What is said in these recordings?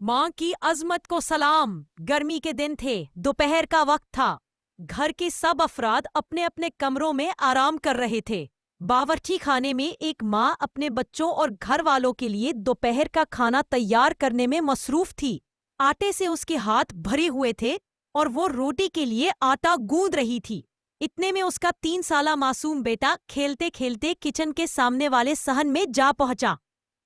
माँ की अजमत को सलाम। गर्मी के दिन थे, दोपहर का वक्त था। घर के सब अफराद अपने अपने कमरों में आराम कर रहे थे। बावर्ची खाने में एक माँ अपने बच्चों और घर वालों के लिए दोपहर का खाना तैयार करने में मसरूफ थी। आटे से उसके हाथ भरे हुए थे और वो रोटी के लिए आटा गूंद रही थी। इतने में उसका 3 साला मासूम बेटा खेलते खेलते किचन के सामने वाले सहन में जा पहुंचा।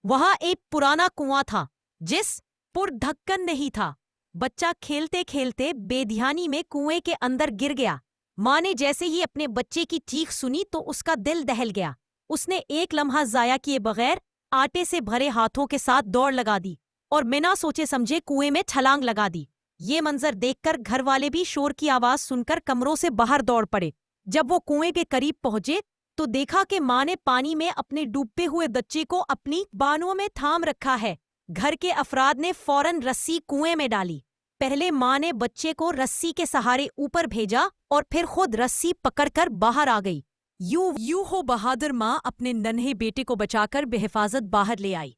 वहां एक पुराना कुआं था जिस पुर ढक्कन नहीं था। बच्चा खेलते खेलते बेध्यानी में कुएं के अंदर गिर गया। माँ ने जैसे ही अपने बच्चे की चीख सुनी तो उसका दिल दहल गया। उसने एक लम्हा जाया किए बगैर आटे से भरे हाथों के साथ दौड़ लगा दी और बिना सोचे समझे कुएं में छलांग लगा दी। ये मंजर देखकर घर वाले भी शोर की आवाज सुनकर कमरों से बाहर दौड़ पड़े। जब वो कुएं के करीब पहुंचे तो देखा कि माँ ने पानी में अपने डूबते हुए बच्चे को अपनी बाहों में थाम रखा है। घर के अफराद ने फौरन रस्सी कुएं में डाली। पहले माँ ने बच्चे को रस्सी के सहारे ऊपर भेजा और फिर खुद रस्सी पकड़कर बाहर आ गई। यूं हो बहादुर माँ अपने नन्हे बेटे को बचाकर बेहिफाजत बाहर ले आई।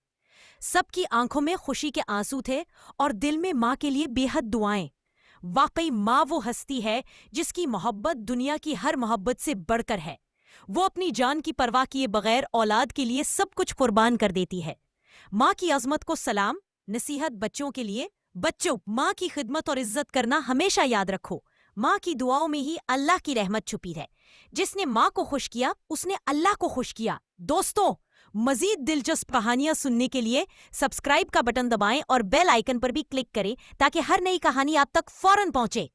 सबकी आंखों में खुशी के आंसू थे और दिल में माँ के लिए बेहद दुआएं। वाकई माँ वो हस्ती है जिसकी मोहब्बत दुनिया की हर मोहब्बत से बढ़कर है। वो अपनी जान की परवाह किए बगैर औलाद के लिए सब कुछ कुर्बान कर देती है। माँ की अजमत को सलाम। नसीहत बच्चों के लिए। बच्चों, माँ की खिदमत और इज्जत करना हमेशा याद रखो। माँ की दुआओं में ही अल्लाह की रहमत छुपी है। जिसने माँ को खुश किया उसने अल्लाह को खुश किया। दोस्तों, मजीद दिलचस्प कहानियां सुनने के लिए सब्सक्राइब का बटन दबाएं और बेल आइकन पर भी क्लिक करें ताकि हर नई कहानी आप तक फौरन पहुंचे।